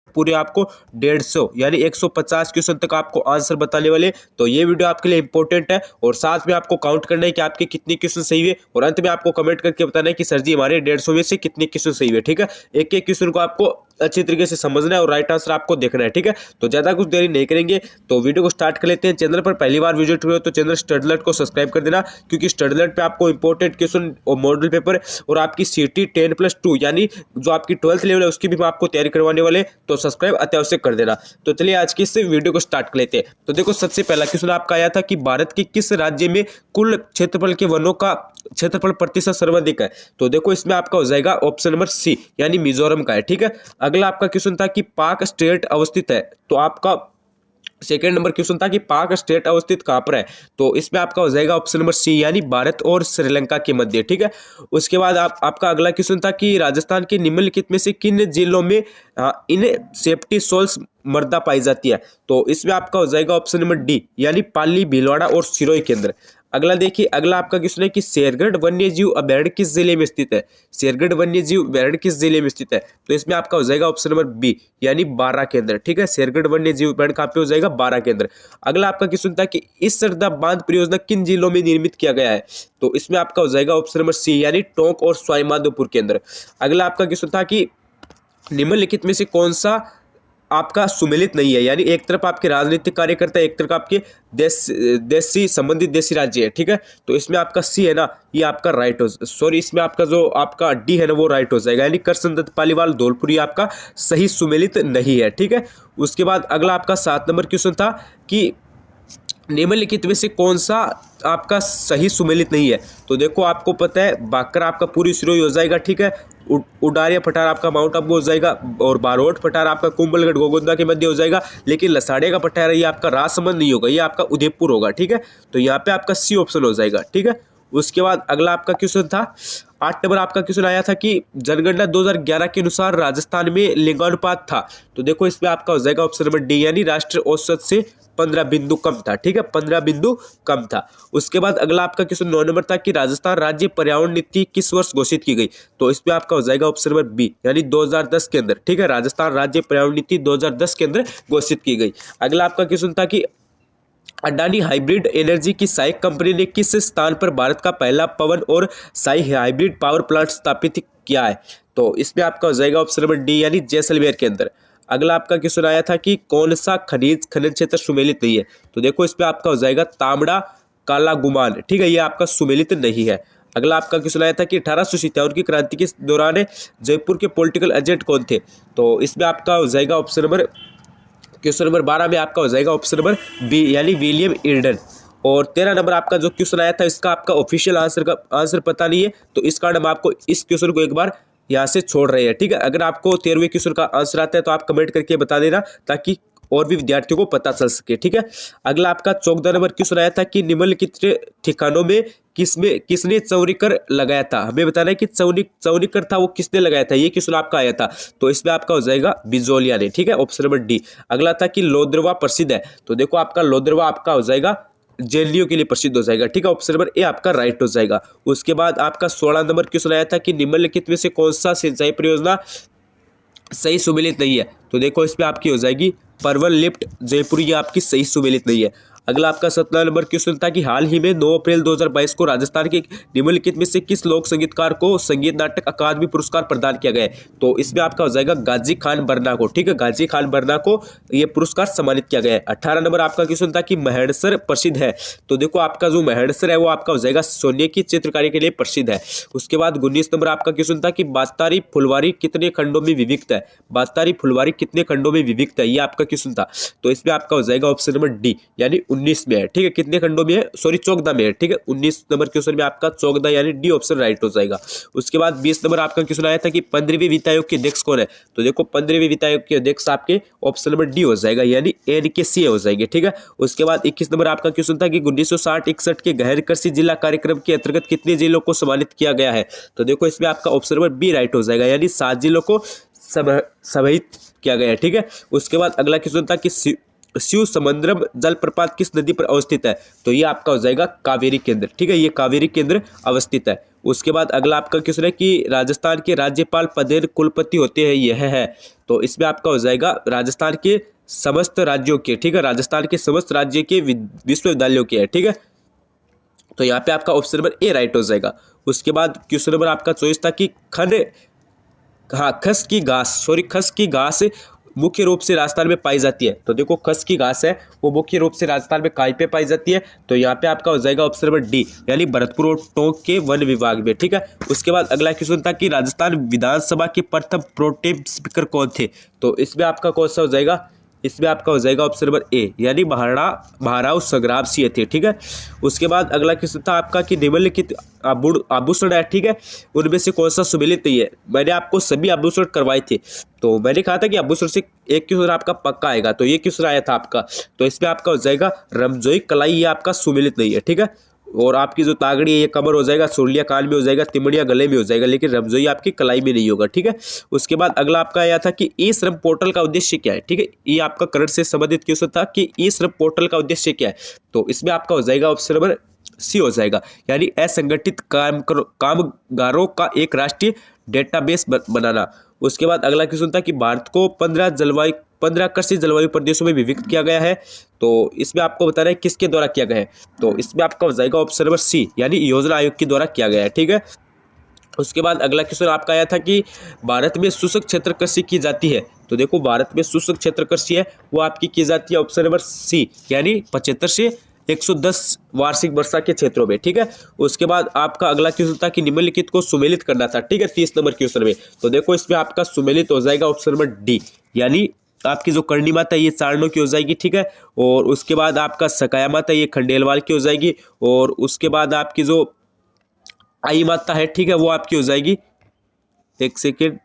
पूरे आपको 150 यानी 150 क्वेश्चन तक आपको आंसर बताने वाले। तो ये वीडियो आपके लिए इंपॉर्टेंट है और साथ में आपको काउंट करना है कि आपके कितने क्वेश्चन सही हुए और अंत में आपको कमेंट करके बताना है कि सर जी हमारे 150 में से कितने क्वेश्चन सही हुए। ठीक है, एक एक क्वेश्चन को आपको अच्छी तरीके से समझना है और राइट आंसर आपको देखना है। ठीक है, तो ज्यादा कुछ देरी नहीं करेंगे, तो वीडियो को स्टार्ट कर लेते हैं। चैनल पर पहली बार विजिट हुए तो चैनल स्टडी अलर्ट को सब्सक्राइब कर देना, क्योंकि स्टडी अलर्ट पे आपको इंपॉर्टेंट क्वेश्चन और मॉडल पेपर और आपकी सीटी 10+2 यानी जो आपकी 12th लेवल है उसकी भी आपको तैयारी करवाने वाले, तो सब्सक्राइब अत्यावश्यक कर देना। तो चलिए आज की इस वीडियो को स्टार्ट कर लेते हैं। तो देखो, सबसे पहला क्वेश्चन आपका आया था कि भारत के किस राज्य में कुल क्षेत्रफल के वनों का क्षेत्रफल प्रतिशत सर्वाधिक है। तो देखो, इसमें आपका हो जाएगा ऑप्शन नंबर सी यानी मिजोरम का है। ठीक है, अगला आपका क्वेश्चन था कि पाक स्टेट अवस्थित है। तो आपका सेकेंड नंबर क्वेश्चन था कि पाक स्टेट अवस्थित कहां पर है। तो इसमें आपका हो जाएगा ऑप्शन नंबर सी यानी भारत और श्रीलंका के मध्य। ठीक है, उसके बाद आपका अगला क्वेश्चन था कि राजस्थान के निम्नलिखित में से किन जिलों में इन सेफ्टी सोल्स मृदा पाई जाती है। तो इसमें आपका हो जाएगा ऑप्शन नंबर डी यानी पाली, भीलवाड़ा और सिरोही के अंदर। अगला देखिए, अगला आपका क्वेश्चन है कि शेरगढ़ वन्यजीव अभयारण्य किस जिले में स्थित है। शेरगढ़ वन्यजीव अभयारण्य किस जिले में स्थित है। तो इसमें आपका हो जाएगा ऑप्शन नंबर बी यानी 12 के अंदर। ठीक है, शेरगढ़ वन्यजीव अभयारण्य कहाँ पे हो जाएगा, 12 के अंदर। अगला आपका क्वेश्चन था कि इस सरदा बांध परियोजना किन जिलों में निर्मित किया गया है। तो इसमें आपका हो जाएगा ऑप्शन नंबर सी यानी टोंक और सवाई माधोपुर के अंदर। अगला आपका क्वेश्चन था कि निम्नलिखित में से कौन सा आपका सुमेलित नहीं है, यानी एक तरफ आपके राजनीतिक कार्यकर्ता, एक तरफ आपके देशी संबंधित देशी राज्य है। ठीक है, तो इसमें आपका सी है ना, ये आपका राइट हो, सॉरी इसमें आपका जो आपका डी है ना वो राइट हो जाएगा, यानी करसन दत्त पालीवाल धौलपुर ये आपका सही सुमेलित नहीं है। ठीक है, उसके बाद अगला आपका 7 नंबर क्वेश्चन था कि निम्नलिखित में से कौन सा आपका सही सुमेलित नहीं है। तो देखो, आपको पता है बांकर आपका पूरी सिरोही हो जाएगा। ठीक है, उडारिया पठार आपका माउंट आबू हो जाएगा और बारोट पठार आपका कुंभलगढ़ गोगोंदा के मध्य हो जाएगा, लेकिन लसाड़िया का पठार ये आपका राजसमंद नहीं होगा, ये आपका उदयपुर होगा। ठीक है, तो यहाँ पे आपका सी ऑप्शन हो जाएगा। ठीक है, उसके बाद अगला आपका क्वेश्चन था 8 नंबर आपका क्वेश्चन आया था कि जनगणना 2011 के अनुसार राजस्थान में लिंगानुपात था। तो देखो, इसमें आपका हो जाएगा ऑप्शन नंबर डी यानी राष्ट्रीय औसत से 15 बिंदु कम था। ठीक है, 15 बिंदु कम था। उसके बाद अगला आपका क्वेश्चन 9 नंबर था कि राजस्थान राज्य पर्यावरण नीति किस वर्ष घोषित की गई। तो इसमें आपका हो जाएगा ऑप्शन नंबर बी यानी 2010 के अंदर। ठीक है, राजस्थान राज्य पर्यावरण नीति 2010 के अंदर घोषित की गई। अगला आपका क्वेश्चन था कि अडानी हाइब्रिड एनर्जी की सहायक कंपनी ने किस स्थान पर भारत का पहला पवन और साई हाइब्रिड पावर प्लांट स्थापित किया है। तो इसमें आपका हो जाएगा ऑप्शन नंबर डी यानी जैसलमेर के अंदर। अगला आपका क्वेश्चन आया था कि कौन सा खनिज खनन क्षेत्र सुमेलित नहीं है। तो देखो, इसमें आपका हो जाएगा तांबड़ा काला गुमान। ठीक है, ये आपका सुमेलित नहीं है। अगला आपका क्वेश्चन आया था कि 1857 की क्रांति के दौरान जयपुर के पॉलिटिकल एजेंट कौन थे। तो इसमें आपका हो जाएगा ऑप्शन नंबर क्वेश्चन नंबर 12 में आपका हो जाएगा ऑप्शन नंबर बी यानी विलियम इर्डन। और 13 नंबर आपका जो क्वेश्चन आया था इसका आपका ऑफिशियल आंसर पता नहीं है, तो इस कारण हम आपको इस क्वेश्चन को एक बार यहाँ से छोड़ रहे हैं। ठीक है, अगर आपको 13वें क्वेश्चन का आंसर आता है तो आप कमेंट करके बता देना, ताकि और भी विद्यार्थियों को पता चल सके। ठीक है, अगला आपका 14 नंबर क्वेश्चन आया था कि निम्नलिखित ठिकानों में किसने चौरीकर लगाया था। हमें बताना है कि चौरीकर था वो किसने लगाया था, ये क्वेश्चन आपका आया था। तो इसमें आपका हो जाएगा बिजोलिया ने। ठीक है, ऑप्शन नंबर डी। अगला था कि लोद्रवा प्रसिद्ध है। तो देखो, आपका लोद्रवा आपका हो जाएगा जेएनयू के लिए प्रसिद्ध हो जाएगा। ठीक है, ऑप्शन नंबर ए आपका राइट हो जाएगा। उसके बाद आपका 16 नंबर क्वेश्चन आया था कि निम्नलिखित में से कौन सा सिंचाई परियोजना सही सुमेलित नहीं है। तो देखो, इसमें आपकी हो जाएगी परवल लिफ्ट जयपुर, ये आपकी सही सुमेलित नहीं है। अगला आपका 17 नंबर क्वेश्चन था कि हाल ही में 9 अप्रैल 2022 को राजस्थान के निम्नलिखित में से किस लोक संगीतकार को संगीत नाटक अकादमी पुरस्कार प्रदान किया गया है। तो इसमें आपका हो जाएगा गाजी खान बरना को। ठीक है, गाजी खान बरना को ये पुरस्कार सम्मानित किया गया है। 18 नंबर आपका क्वेश्चन था कि मेहड़सर प्रसिद्ध है। तो देखो, आपका जो मेहड़सर है वो आपका हो जाएगा सोने की चित्रकारी के लिए प्रसिद्ध है। उसके बाद 19 नंबर आपका क्वेश्चन था कि बातारी फुलवारी कितने खंडों में विभक्त है। बातारी फुलवारी कितने खंडों में विभक्त है, ये आपका क्वेश्चन था। तो इसमें आपका हो जाएगा ऑप्शन नंबर डी यानी 19 में है। ठीक है, कितने खंडों में है, सॉरी 14 में है। ठीक है, 19 नंबर क्वेश्चन में आपका 14 यानी डी ऑप्शन राइट हो जाएगा। उसके बाद 20 नंबर आपका क्वेश्चन आया था कि 15वें वित्त आयोग के अध्यक्ष कौन है। तो देखो, 15वें वित्त आयोग के अध्यक्ष आपके ऑप्शन नंबर डी हो जाएगा यानी एन के सी हो जाएंगे। ठीक है, उसके बाद 21 नंबर आपका क्वेश्चन था कि 1960-61 के गहन कृषि जिला कार्यक्रम के अंतर्गत कितने जिलों को सम्मानित किया गया है। तो देखो, इसमें आपका ऑप्शन नंबर बी राइट हो जाएगा यानी 7 जिलों को सम्मानित किया गया है। ठीक है, उसके बाद अगला क्वेश्चन था कि शिव समंद्रम जलप्रपात किस नदी पर अवस्थित है? तो ये आपका हो जाएगा कावेरी केंद्र, ठीक है, ये कावेरी केंद्र अवस्थित है। उसके बाद अगला आपका क्वेश्चन है कि राजस्थान के राज्यपाल पदेन कुलपति होते हैं, यह है। तो इसमें आपका हो जाएगा राजस्थान के समस्त राज्यों के, ठीक है, राजस्थान के समस्त राज्य के विश्वविद्यालयों के है, ठीक है। तो यहाँ पे आपका ऑप्शन नंबर ए राइट हो जाएगा। उसके बाद क्वेश्चन नंबर आपका 24 था कि खस की घास मुख्य रूप से राजस्थान में पाई जाती है। तो देखो खस की घास है वो मुख्य रूप से राजस्थान में कहीं पे पाई जाती है? तो यहाँ पे आपका हो जाएगा ऑप्शन नंबर डी, यानी भरतपुर और टोंक के वन विभाग में, ठीक है। उसके बाद अगला क्वेश्चन था कि राजस्थान विधानसभा के प्रथम प्रोटेम स्पीकर कौन थे? तो इसमें आपका कौन सा हो जाएगा? इसमें आपका हो जाएगा ऑप्शन नंबर ए, यानी महाराव संग्राम सिंह थे, ठीक है। उसके बाद अगला क्वेश्चन था आपका कि निम्नलिखित आभूषण है, ठीक है, उनमें से कौन सा सुमेलित नहीं है? मैंने आपको सभी आभूषण करवाए थे, तो मैंने कहा था कि आभूषण से एक क्वेश्चन आपका पक्का आएगा, तो ये क्वेश्चन आया था आपका। तो इसमें आपका हो जाएगा रमजोई कलाई, ये आपका सुमेलित नहीं है, ठीक है। और आपकी जो तागड़ी है ये कमर हो जाएगा, सुरलिया कान में हो जाएगा, तिमड़िया गले में हो जाएगा, लेकिन रमजोई आपकी कलाई में नहीं होगा, ठीक है। उसके बाद अगला आपका आया था कि ई श्रम पोर्टल का उद्देश्य क्या है, ठीक है। ये आपका करंट से संबंधित क्वेश्चन था कि ई श्रम पोर्टल का उद्देश्य क्या है? तो इसमें आपका हो जाएगा ऑप्शन नंबर सी हो जाएगा, यानी असंगठित कामगारों का एक राष्ट्रीय डेटाबेस बनाना। उसके बाद अगला क्वेश्चन था कि भारत को 15 कृषि जलवायु प्रदेशों में विभक्त किया गया है। तो इसमें आपको बताना है किसके द्वारा किया गया है? तो इसमें आपका हो जाएगा ऑप्शन नंबर सी, यानी योजना आयोग के द्वारा किया गया है, ठीक है। उसके बाद अगला क्वेश्चन आपका आया था कि भारत में शुष्क क्षेत्र कृषि की जाती है। तो देखो भारत में शुष्क क्षेत्र कृषि है वो आपकी की जाती है ऑप्शन नंबर सी, यानी 75 से 110 वार्षिक वर्षा के क्षेत्रों में, ठीक है। उसके बाद आपका अगला क्वेश्चन था कि निम्नलिखित को सुमेलित करना था, ठीक है, 30 नंबर क्वेश्चन में। तो देखो इसमें आपका सुमेलित हो जाएगा ऑप्शन नंबर डी, यानी आपकी जो करणी माता ये चारणों की हो जाएगी, ठीक है। और उसके बाद आपका सकाया माता ये खंडेलवाल की हो जाएगी। और उसके बाद आपकी जो आई माता है, ठीक है, वो आपकी हो जाएगी, एक सेकेंड,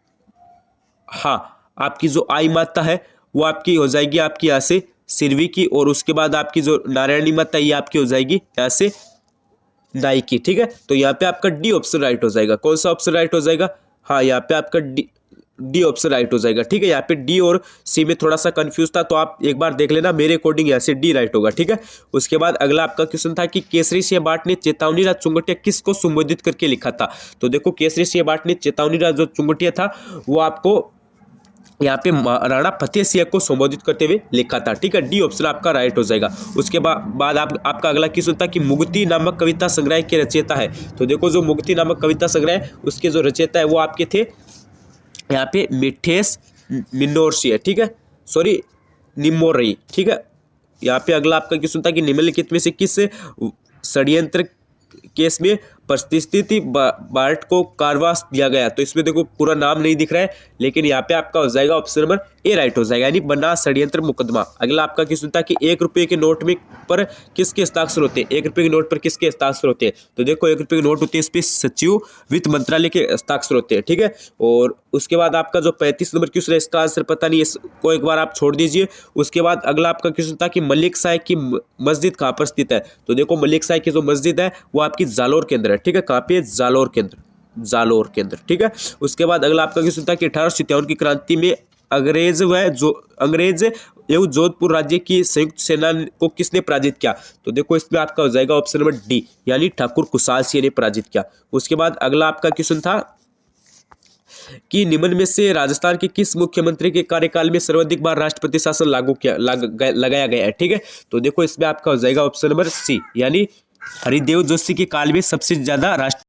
हाँ, आपकी जो आई माता है वो आपकी हो जाएगी आपकी यहाँ से सिरवी की। और उसके बाद आपकी जो नारायणी माता ये आपकी हो जाएगी यहाँ से नाई की, ठीक है। तो यहाँ पे आपका डी ऑप्शन राइट हो जाएगा। कौन सा ऑप्शन राइट हो जाएगा? हाँ, यहाँ पे आपका डी ऑप्शन राइट हो जाएगा, ठीक है। यहाँ पे डी और सी में थोड़ा सा कंफ्यूज था, तो आप एक बार देख लेना, मेरे अकॉर्डिंग यहाँ से डी राइट होगा, ठीक है। उसके बाद अगला आपका क्वेश्चन था कि केसरी सिंह बाट ने चेतावनी राज चुंगटिया किसको संबोधित करके लिखा था? तो देखो केसरी सिंह बाट ने चेतावनी राज जो चुंगटिया था वो आपको यहाँ पे राणा फतेह सिंह को संबोधित करते हुए लिखा था, ठीक है। डी ऑप्शन आपका राइट हो जाएगा। उसके बाद आपका अगला क्वेश्चन था कि मुक्ति नामक कविता संग्रह के रचयिता है। तो देखो जो मुक्ति नामक कविता संग्रह है उसके जो रचयिता है वो आपके थे यहाँ पे मिठेस मिनोरसी है, ठीक है, सॉरी निमोरई, ठीक है। यहाँ पे अगला आपका क्वेश्चन था कि निम्नलिखित में से किस षड्यंत्र केस में परिस्थिति बार्ट को कारावास दिया गया? तो इसमें देखो पूरा नाम नहीं दिख रहा है, लेकिन यहाँ पे आपका हो जाएगा ऑप्शन नंबर ए राइट हो जाएगा, यानी बना षड्यंत्र मुकदमा। अगला आपका क्वेश्चन था कि 1 रुपये के नोट में पर किसके हस्ताक्षर होते हैं? 1 रुपये के नोट पर किसके हस्ताक्षर होते हैं? तो देखो 1 रुपये के नोट होते हैं, इस पर सचिव वित्त मंत्रालय के हस्ताक्षर होते हैं, ठीक है। और उसके बाद आपका जो 35 नंबर क्वेश्चन है इसका आंसर पता नहीं, इसको एक बार आप छोड़ दीजिए। उसके बाद अगला आपका क्वेश्चन था कि मलिक शाह की मस्जिद कहाँ पर स्थित है? तो देखो मलिक शाह की जो मस्जिद है वो आपकी जालोर के अंदर है, ठीक है। कहाँ पे? जालोर के अंदर, ठीक है। उसके बाद अगला आपका क्वेश्चन था कि 1857 की क्रांति में अंग्रेज एवं जोधपुर राज्य की संयुक्त सेना को किसने पराजित किया? तो देखो इसमें आपका हो जाएगा ऑप्शन नंबर डी, यानी ठाकुर कुशाल सिंह ने पराजित किया। उसके बाद अगला आपका क्वेश्चन था कि निम्न में से राजस्थान के किस मुख्यमंत्री के कार्यकाल में सर्वाधिक बार राष्ट्रपति शासन लगाया गया है, ठीक है। तो देखो इसमें आपका हो जाएगा ऑप्शन नंबर सी, यानी हरिदेव जोशी के काल में सबसे ज्यादा